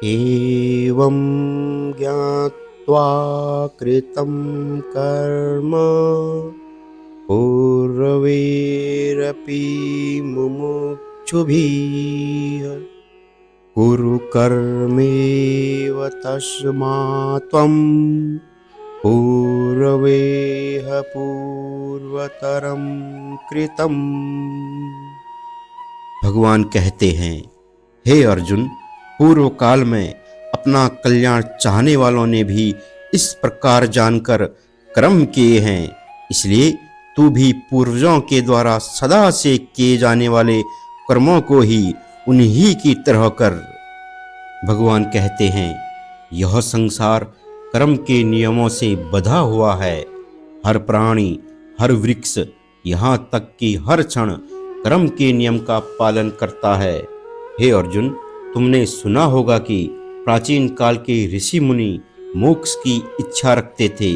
एवं ज्ञात्वा कृतं कर्म पूर्वैरपि मुमुक्षुभिः कुरु कर्मेव तस्मात् त्वं पूर्वैः पूर्वतरं कृतम्। भगवान कहते हैं, हे अर्जुन, पूर्व काल में अपना कल्याण चाहने वालों ने भी इस प्रकार जानकर कर्म किए हैं, इसलिए तू भी पूर्वजों के द्वारा सदा से किए जाने वाले कर्मों को ही उन्हीं की तरह कर। भगवान कहते हैं, यह संसार कर्म के नियमों से बंधा हुआ है। हर प्राणी, हर वृक्ष, यहाँ तक कि हर क्षण कर्म के नियम का पालन करता है। हे अर्जुन, तुमने सुना होगा कि प्राचीन काल के ऋषि मुनि मोक्ष की इच्छा रखते थे,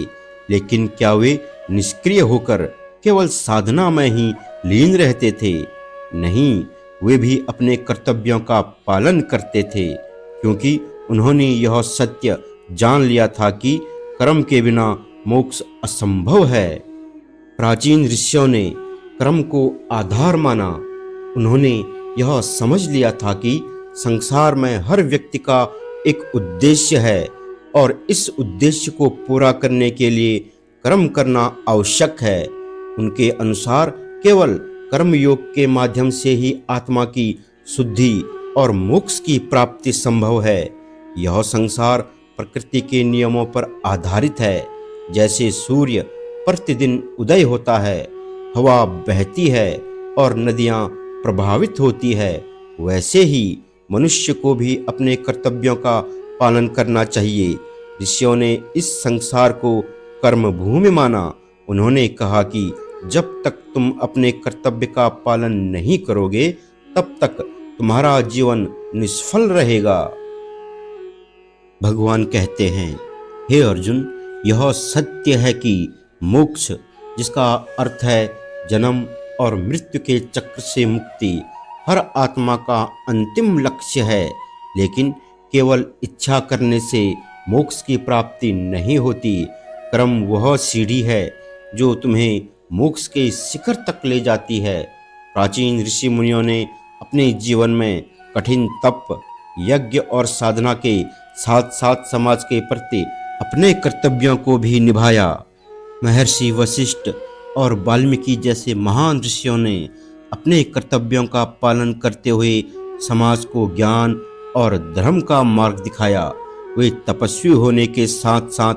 लेकिन क्या वे निष्क्रिय होकर केवल साधना में ही लीन रहते थे? नहीं, वे भी अपने कर्तव्यों का पालन करते थे, क्योंकि उन्होंने यह सत्य जान लिया था कि कर्म के बिना मोक्ष असंभव है। प्राचीन ऋषियों ने कर्म को आधार माना। उन्होंने यह समझ लिया था कि संसार में हर व्यक्ति का एक उद्देश्य है और इस उद्देश्य को पूरा करने के लिए कर्म करना आवश्यक है। उनके अनुसार केवल कर्म योग के माध्यम से ही आत्मा की शुद्धि और मोक्ष की प्राप्ति संभव है। यह संसार प्रकृति के नियमों पर आधारित है। जैसे सूर्य प्रतिदिन उदय होता है, हवा बहती है और नदियां प्रभावित होती है, वैसे ही मनुष्य को भी अपने कर्तव्यों का पालन करना चाहिए। ऋषियों ने इस संसार को कर्म भूमि माना। उन्होंने कहा कि जब तक तुम अपने कर्तव्य का पालन नहीं करोगे, तब तक तुम्हारा जीवन निष्फल रहेगा। भगवान कहते हैं, हे अर्जुन, यह सत्य है कि मोक्ष, जिसका अर्थ है जन्म और मृत्यु के चक्र से मुक्ति, हर आत्मा का अंतिम लक्ष्य है। लेकिन केवल इच्छा करने से मोक्ष की प्राप्ति नहीं होती। कर्म वह सीढ़ी है जो तुम्हें मोक्ष के शिखर तक ले जाती है। प्राचीन ऋषि मुनियों ने अपने जीवन में कठिन तप, यज्ञ और साधना के साथ साथ समाज के प्रति अपने कर्तव्यों को भी निभाया। महर्षि वशिष्ठ और वाल्मीकि जैसे महान ऋषियों ने अपने कर्तव्यों का पालन करते हुए समाज को ज्ञान और धर्म का मार्ग दिखाया। वे तपस्वी होने के साथ साथ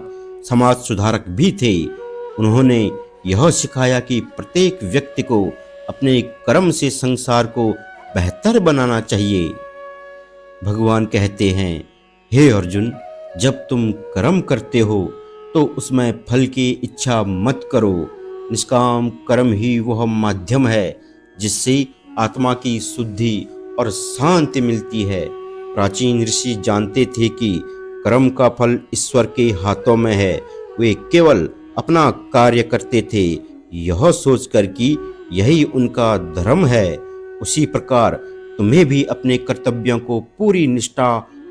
समाज सुधारक भी थे। उन्होंने यह सिखाया कि प्रत्येक व्यक्ति को अपने कर्म से संसार को बेहतर बनाना चाहिए। भगवान कहते हैं, हे अर्जुन, जब तुम कर्म करते हो तो उसमें फल की इच्छा मत करो। निष्काम कर्म ही वह माध्यम है जिससे आत्मा की शुद्धि और शांति मिलती है। प्राचीन ऋषि जानते थे कि कर्म का फल ईश्वर के हाथों में है। वे केवल अपना कार्य करते थे, यह सोचकर कि यही उनका धर्म है। उसी प्रकार तुम्हें भी अपने कर्तव्यों को पूरी निष्ठा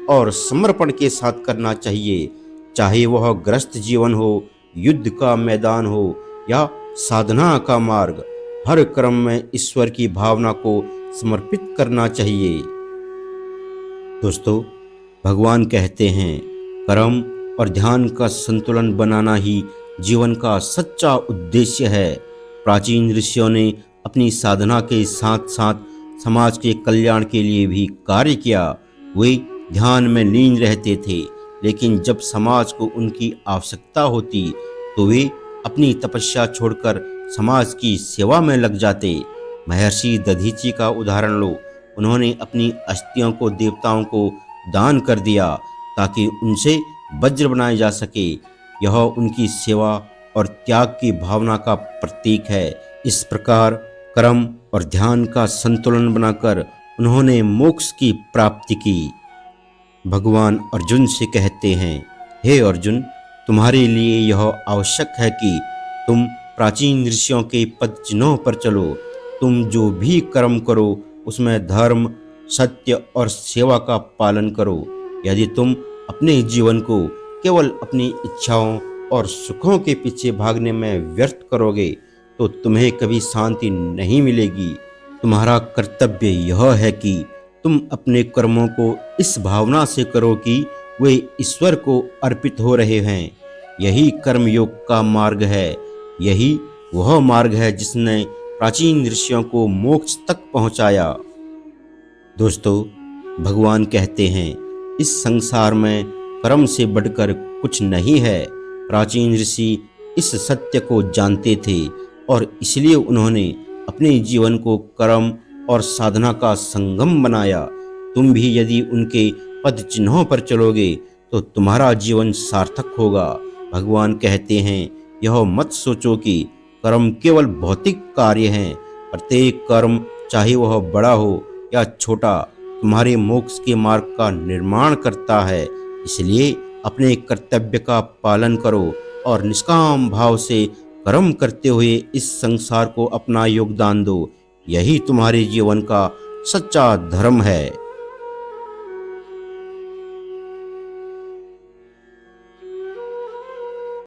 और समर्पण के साथ करना चाहिए, चाहे वह ग्रस्त जीवन हो, युद्ध का मैदान हो या साधना का मार्ग। हर कर्म में ईश्वर की भावना को समर्पित करना चाहिए। दोस्तों, भगवान कहते हैं, कर्म और ध्यान का संतुलन बनाना ही जीवन का सच्चा उद्देश्य है। प्राचीन ऋषियों ने अपनी साधना के साथ साथ समाज के कल्याण के लिए भी कार्य किया। वे ध्यान में लीन रहते थे, लेकिन जब समाज को उनकी आवश्यकता होती तो वे अपनी तपस्या छोड़कर समाज की सेवा में लग जाते। महर्षि दधीची का उदाहरण लो। उन्होंने अपनी अस्थियों को देवताओं को दान कर दिया ताकि उनसे वज्र बनाए जा सके। यह उनकी सेवा और त्याग की भावना का प्रतीक है। इस प्रकार कर्म और ध्यान का संतुलन बनाकर उन्होंने मोक्ष की प्राप्ति की। भगवान अर्जुन से कहते हैं, हे अर्जुन, तुम्हारे लिए यह आवश्यक है कि तुम प्राचीन ऋषियों के पद चिन्हों पर चलो। तुम जो भी कर्म करो उसमें धर्म, सत्य और सेवा का पालन करो। यदि तुम अपने जीवन को केवल अपनी इच्छाओं और सुखों के पीछे भागने में व्यर्थ करोगे तो तुम्हें कभी शांति नहीं मिलेगी। तुम्हारा कर्तव्य यह है कि तुम अपने कर्मों को इस भावना से करो कि वे ईश्वर को अर्पित हो रहे हैं। यही कर्मयोग का मार्ग है। यही वह मार्ग है जिसने प्राचीन ऋषियों को मोक्ष तक पहुंचाया। दोस्तों, भगवान कहते हैं इस संसार में कर्म से बढ़कर कुछ नहीं है। प्राचीन ऋषि इस सत्य को जानते थे और इसलिए उन्होंने अपने जीवन को कर्म और साधना का संगम बनाया। तुम भी यदि उनके पद चिन्हों पर चलोगे तो तुम्हारा जीवन सार्थक होगा। भगवान कहते हैं यह मत सोचो कि कर्म केवल भौतिक कार्य हैं। प्रत्येक कर्म, चाहे वह बड़ा हो या छोटा, तुम्हारे मोक्ष के मार्ग का निर्माण करता है। इसलिए अपने कर्तव्य का पालन करो और निष्काम भाव से कर्म करते हुए इस संसार को अपना योगदान दो। यही तुम्हारे जीवन का सच्चा धर्म है।